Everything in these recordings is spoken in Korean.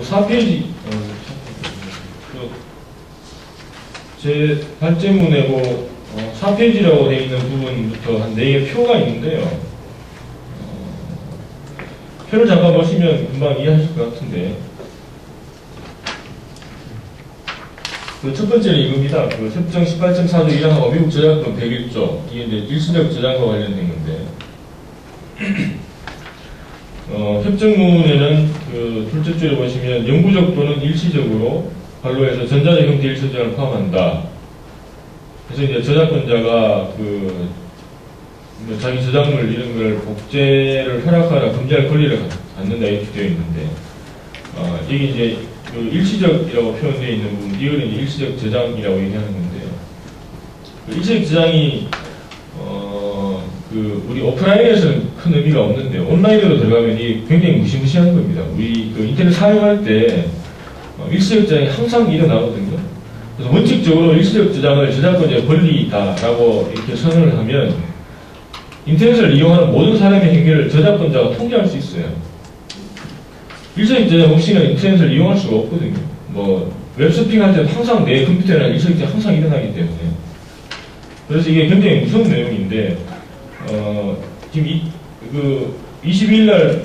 4페이지, 제 발제문에 4페이지라고 되어 있는 부분부터 한 4개 표가 있는데요. 표를 잠깐 보시면 금방 이해하실 것 같은데, 첫 번째는 이겁니다. 협정 18.4조 1항하고 미국 저작권 101조. 이게 이제 일시적 저작과 관련된 건데, 협정문에는 둘째 줄에 보시면 영구적 또는 일시적으로 관로해서 전자적 형태 일시적을 포함한다. 그래서 이제 저작권자가 자기 저작물 이런 걸 복제를 허락하거나 금지할 권리를 갖는다 이렇게 되어 있는데, 이게 이제 일시적이라고 표현되어 있는 부분, 이거는 이제 일시적 저장이라고 얘기하는 건데요. 일시적 저장이 우리 오프라인에서는 큰 의미가 없는데 온라인으로 들어가면 이 굉장히 무시무시한 겁니다. 우리 인터넷 사용할 때 일시적 저장이 항상 일어나거든요. 그래서 원칙적으로 일시적 저장을 저작권자의 권리다라고 이렇게 선언을 하면 인터넷을 이용하는 모든 사람의 행위를 저작권자가 통제할 수 있어요. 일시적 저장 없이는 인터넷을 이용할 수가 없거든요. 웹서핑 할 때도 항상 내 컴퓨터에는 일시적 저장이 항상 일어나기 때문에. 그래서 이게 굉장히 무서운 내용인데, 지금 22일 날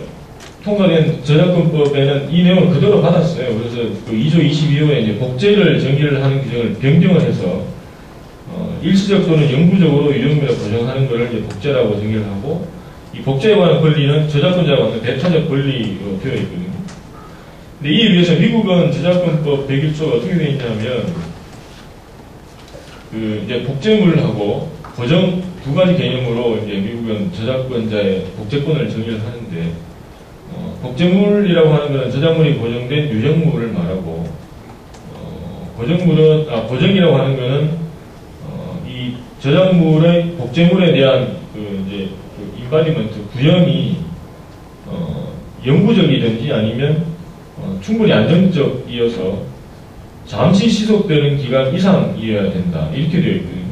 통과된 저작권법에는 이 내용을 그대로 받았어요. 그래서 2조 22호에 이제 복제를 정의를 하는 규정을 변경을 해서, 일시적 또는 영구적으로 유형물을 보정하는 것을 이제 복제라고 정의를 하고, 이 복제에 관한 권리는 저작권자가 갖는 대타적 권리로 되어 있거든요. 근데 이에 비해서 미국은 저작권법 101조가 어떻게 되어 있냐면, 이제 복제물하고 보정 두 가지 개념으로 이제 미국은 저작권자의 복제권을 정의를 하는데, 복제물이라고 하는 것은 저작물이 보정된 유형물을 말하고, 보정이라고 하는 것은 이 저작물의 복제물에 대한 이제 인바디먼트 구현이 영구적이든지 아니면 충분히 안정적이어서 잠시 지속되는 기간 이상이어야 된다 이렇게 되어 있거든요.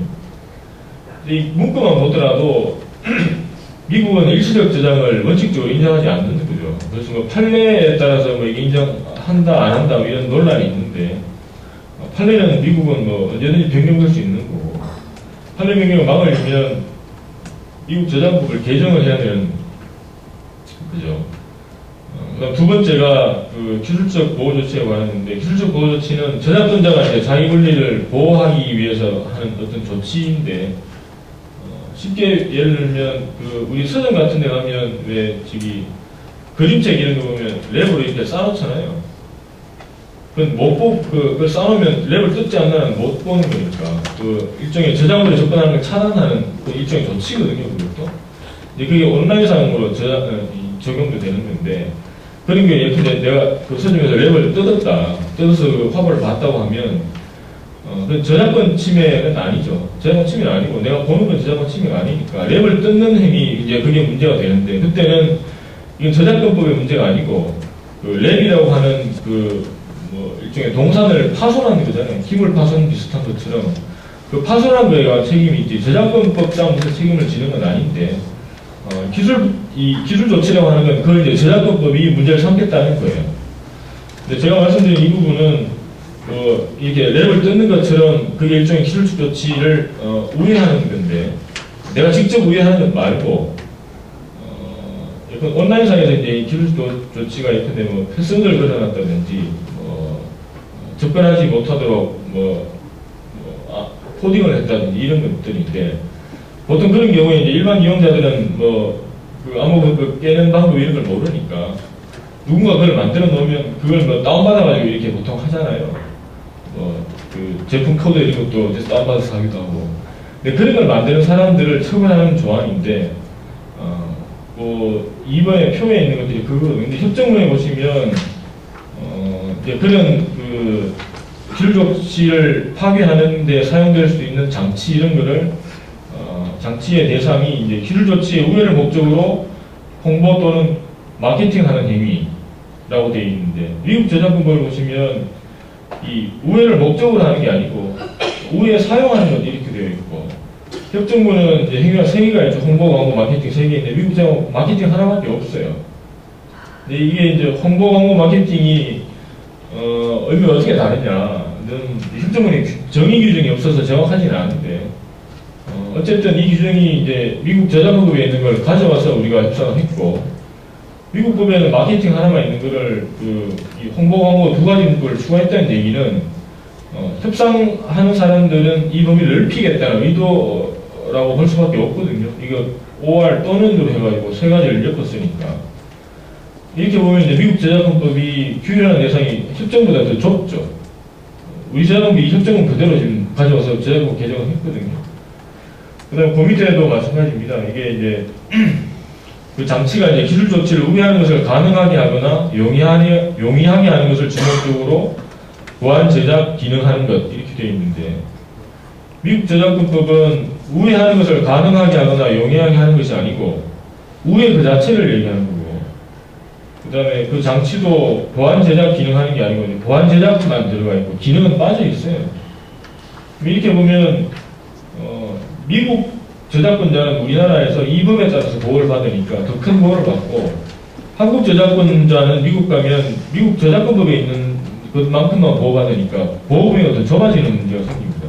이 문구만 보더라도 미국은 일시적 저장을 원칙적으로 인정하지 않는 거죠. 그래서 판례에 따라서 이게 인정한다 안 한다 이런 논란이 있는데, 판례는 미국은 언제든지 변경될 수 있는 거고, 판례 변경을 막으려면 미국 저작법을 개정을 해야 되는 거죠. 그다음 두 번째가 기술적 보호 조치에 관한인데, 기술적 보호 조치는 저작권자가 이제 자기 권리를 보호하기 위해서 하는 어떤 조치인데, 쉽게 예를 들면 우리 서점 같은 데 가면 왜 그림책 이런 거 보면 랩으로 이렇게 쌓아놓잖아요. 그건 그걸 쌓아놓으면 랩을 뜯지 않는 못 보는 거니까 일종의 저작물에 접근하는 걸 차단하는 일종의 조치거든요. 그것도 이제 그게 온라인상으로 적용도 되는 건데, 그런 게 예컨대 내가 서점에서 랩을 뜯어서 화보를 봤다고 하면 저작권 침해는 아니죠. 저작권 침해는 아니고 내가 보는 건 저작권 침해가 아니니까 랩을 뜯는 행위, 이제 그게 문제가 되는데, 그때는 이건 저작권법의 문제가 아니고 랩이라고 하는 일종의 동산을 파손하는 거잖아요. 기물 파손 비슷한 것처럼 파손한 거에 관한 책임이 있지, 저작권법상 무슨 책임을 지는 건 아닌데, 기술 조치라고 하는 건 그걸 이제 저작권법이 문제를 삼겠다는 거예요. 근데 제가 말씀드린 이 부분은 이렇게 랩을 뜯는 것처럼 그게 일종의 기술 조치를 우회하는 건데, 내가 직접 우회하는 건 말고, 온라인상에서 이제 기술 조치가 예컨대 패스워드를 걸어놨다든지, 접근하지 못하도록 코딩을 했다든지 이런 것들인데, 보통 그런 경우에 이제 일반 이용자들은 아무 깨는 방법 이런 걸 모르니까 누군가 그걸 만들어 놓으면 그걸 다운받아가지고 이렇게 보통 하잖아요. 제품 코드 이런 것도 이제 다운받아서 하기도 하고. 근데 그런 걸 만드는 사람들을 처벌하는 조항인데, 이번에 표에 있는 것들이 그거거든요. 근데 협정문에 보시면, 이제 그런 기술 조치를 파괴하는 데 사용될 수 있는 장치 이런 거를, 장치의 대상이 이제 기술 조치의 우회를 목적으로 홍보 또는 마케팅하는 행위라고 되어 있는데, 미국 저작권법을 보시면 이 우회를 목적으로 하는 게 아니고 우회에 사용하는 것 이렇게 되어 있고, 협정문은 이제 행위가 3개가 있죠. 홍보, 광고, 마케팅 3개인데 미국 저작권 마케팅 하나밖에 없어요. 근데 이게 이제 홍보, 광고, 마케팅이 의미가 어떻게 다르냐는 협정문에 정의 규정이 없어서 정확하지는 않은데, 어쨌든 이 규정이 이제 미국 저작권법에 있는 걸 가져와서 우리가 협상을 했고, 미국 법에는 마케팅 하나만 있는 거를 이 홍보 광고 두 가지 문구를 추가했다는 얘기는 협상하는 사람들은 이 범위를 넓히겠다는 의도라고 볼 수밖에 없거든요. 이거 OR 또는으로 해가지고 세 가지를 엮었으니까. 이렇게 보면 이제 미국 저작권법이 규율하는 대상이 협정보다 더 좁죠. 우리 저작권법이 이 협정은 그대로 지금 가져와서 저작권 개정을 했거든요. 그 다음에 그 밑에도 마찬가지입니다. 이게 이제 그 장치가 이제 기술 조치를 우회하는 것을 가능하게 하거나 용이하게 하는 것을 지목적으로 보안 제작 기능하는 것 이렇게 되어 있는데, 미국 저작권법은 우회하는 것을 가능하게 하거나 용이하게 하는 것이 아니고 우회 그 자체를 얘기하는 거고, 그 다음에 그 장치도 보안 제작 기능하는 게 아니고 보안 제작만 들어가 있고 기능은 빠져 있어요. 이렇게 보면 미국 저작권자는 우리나라에서 이 법에 따라서 보호를 받으니까 더 큰 보호를 받고, 한국 저작권자는 미국 가면 미국 저작권법에 있는 것만큼만 보호받으니까 보호 범위가 더 좁아지는 문제가 생깁니다.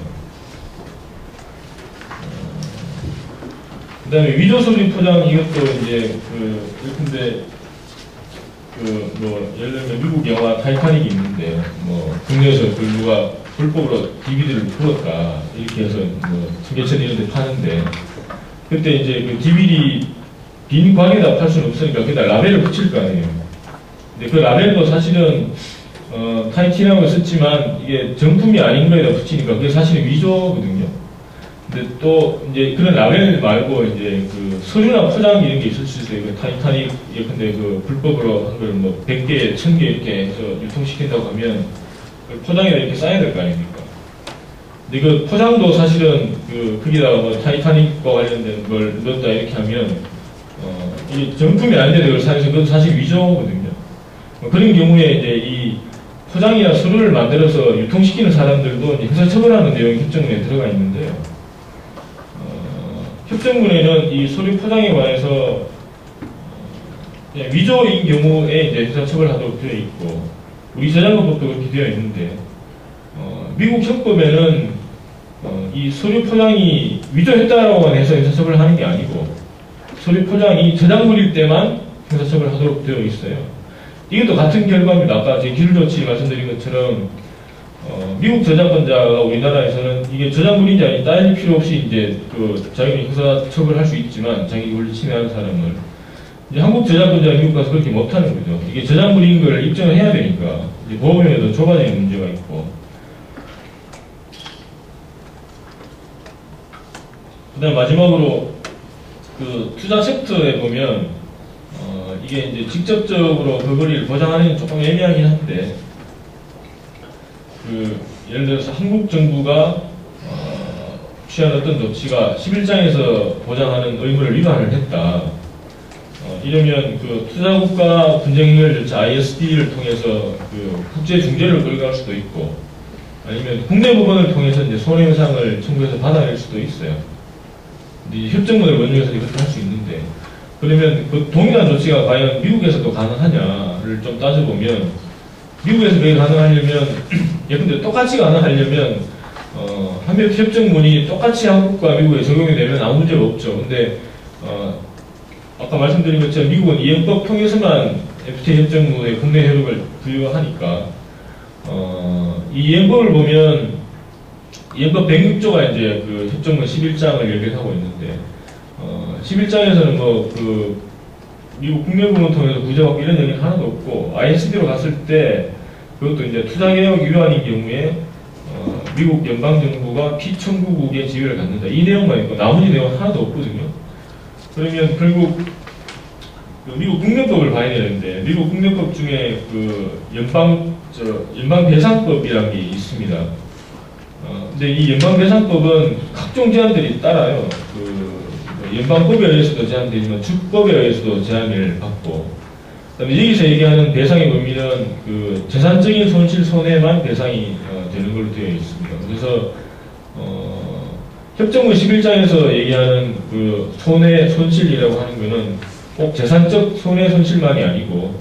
그 다음에 위조서류 포장, 이것도 이제 예컨대 뭐 예를 들면 미국 영화 타이타닉이 있는데, 뭐 국내에서 누가 불법으로 DVD를 풀었다 이렇게 해서 뭐 청계천 이런 데 파는데, 그때 이제 그 DVD 빈 광에다 팔 수는 없으니까 거기다 라벨을 붙일 거 아니에요. 근데 그 라벨도 사실은 타이티라고 썼지만 이게 정품이 아닌 거에다 붙이니까 그게 사실은 위조거든요. 근데 또 이제 그런 라벨 말고 이제 그 서류나 포장 이런 게 있을 수 있어요. 그 타이타닉 예컨대 그 불법으로 한 걸 뭐 100개, 1000개 이렇게 해서 유통시킨다고 하면 그 포장에다 이렇게 쌓아야 될 거 아닙니까? 근데 그 포장도 사실은 거기다가 뭐 타이타닉과 관련된 걸 넣었다 이렇게 하면 이게 정품이 아닌데 그걸 사용해서 그건 사실 위조거든요. 그런 경우에 이제 이 포장이나 서류를 만들어서 유통시키는 사람들도 이제 형사처벌하는 내용이 협정문에 들어가 있는데요. 협정문에는 이 서류 포장에 관해서 위조인 경우에 이제 형사처벌하도록 되어 있고, 우리 저작권법도 그렇게 되어 있는데, 미국 형법에는 이 서류 포장이 위조했다라고 해서 형사처벌을 하는 게 아니고, 서류 포장이 저작물일 때만 형사처벌하도록 되어 있어요. 이것도 같은 결과입니다. 아까 제 기술조치 말씀드린 것처럼 미국 저작권자가 우리나라에서는 이게 저작물인지 아닌지 따질 필요 없이 이제 자기는 형사처벌할 수 있지만, 자기 권리 침해하는 사람을 이제 한국 저작권자가 미국 가서 그렇게 못하는 거죠. 이게 저작물인 걸 입증을 해야 되니까 이제 보호명에도 좁아지는 문제가 있고, 그다음 마지막으로 투자 챕터에 보면 이게 이제 직접적으로 그 거리를 보장하는 조금 애매하긴 한데, 예를 들어서 한국 정부가 취한 어떤 조치가 11장에서 보장하는 의무를 위반을 했다. 이러면 투자국가 분쟁행위를 절차 ISD를 통해서 국제 중재를 끌어갈 수도 있고, 아니면 국내 법원을 통해서 이제 손해배상을 청구해서 받아낼 수도 있어요. 근데 협정문을 원정해서 이것도 할 수 있는데, 그러면 그 동일한 조치가 과연 미국에서도 가능하냐를 좀 따져보면, 미국에서 그게 가능하려면, 예컨대 똑같이 가능하려면, 한미 협정문이 똑같이 한국과 미국에 적용이 되면 아무 문제가 없죠. 근데, 아까 말씀드린 것처럼 미국은 이행법 통해서만 FTA 협정문의 국내 효력을 부여하니까, 이 이행법을 보면, 이행법 106조가 이제 협정문 11장을 연결하고 있는데, 11장에서는 미국 국내부문 통해서 구제받고 이런 얘기는 하나도 없고, ISD로 갔을 때 그것도 이제 투자개혁 위반인 경우에 미국 연방정부가 피청구국의 지위를 갖는다. 이 내용만 있고 나머지 내용은 하나도 없거든요. 그러면 결국 미국 국내법을 봐야 되는데, 미국 국내법 중에 연방배상법이라는 게 있습니다. 근데 이 연방배상법은 각종 제한들이 따라요. 연방법에 의해서도 제한되지만 주법에 의해서도 제한을 받고, 그다음에 여기서 얘기하는 배상의 의미는 재산적인 손실 손해만 배상이 되는 걸로 되어 있습니다. 그래서 협정문 11장에서 얘기하는 손해 손실이라고 하는 것은 꼭 재산적 손해 손실만이 아니고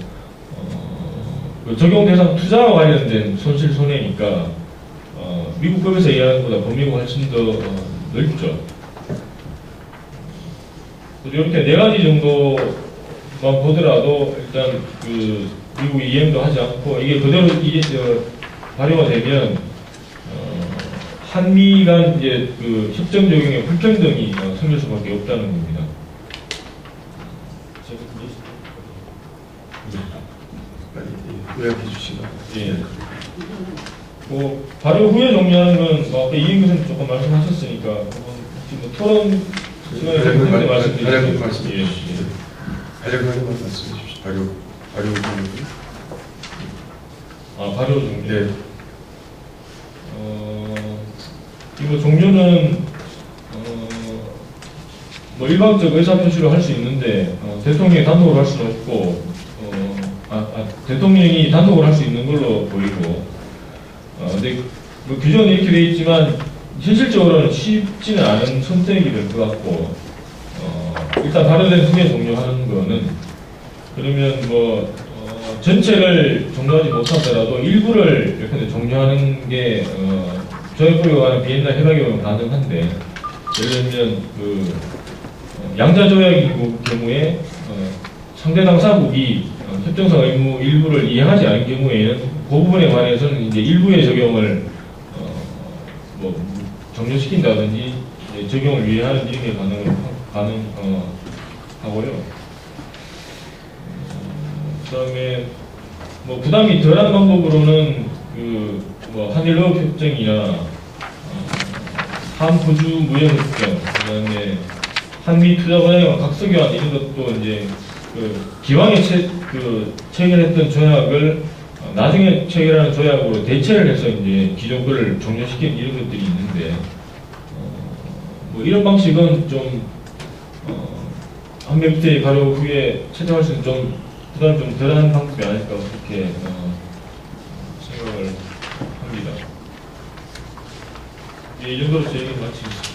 그 적용 대상 투자와 관련된 손실 손해니까 미국법에서 얘기하는 것보다 법리가 훨씬 더 넓죠. 이렇게 네 가지 정도만 보더라도 일단 그 미국이 이행도 하지 않고 이게 그대로 발효가 되면 한미 간 이제 그 협정 적용의 불평등이 생길 수밖에 없다는 겁니다. 요약해 주시면. 예. 뭐 발효 후에 종료하는 건 뭐 아까 이행 교수님 조금 말씀하셨으니까 혹시 뭐 토론 시간에 발효 말씀드리겠습니다. 말씀해 예. 주십시오. 발효 말씀해 주십시오. 발효 발효 종료. 네. 이거 종료는 뭐 일방적 의사 표시를 할 수 있는데 대통령이 단독으로 할 수는 없고 대통령이 단독으로 할 수 있는 걸로 보이고 근데 뭐 규정은 이렇게 되어 있지만 현실적으로는 쉽지는 않은 선택이 될 것 같고 일단 발효된 후에 종료하는 거는 그러면 뭐 전체를 종료하지 못하더라도 일부를 이렇게 종료하는 게 조약법에 관한 비엔나 협약에 보면 가능한데 예를 들면 그 양자 조약인 경우에 상대 당사국이 협정상 의무 일부를 이행하지 않은 경우에는 그 부분에 관해서는 이제 일부의 적용을 뭐 종료시킨다든지 적용을 위하는 이런 게 가능하고요. 그다음에 뭐 부담이 덜한 방법으로는 그 뭐 한일업 협정이나 한부주 무역 협정, 그다음에 한미 투자 분야와 각서 교환 이런 것도 이제 그 기왕에 체결했던 조약을 나중에 체결하는 조약으로 대체를 해서 이제 기존 거를 종료시키는 이런 것들이 있는데 뭐 이런 방식은 좀 한미FTA 발효 후에 채택할 수 있는 좀 부담이 좀 덜한 방법이 아닐까 그렇게 생각을 합니다. 이 정도로 제 얘기를 마치겠습니다.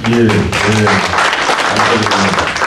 예, 네. 감사드립니다.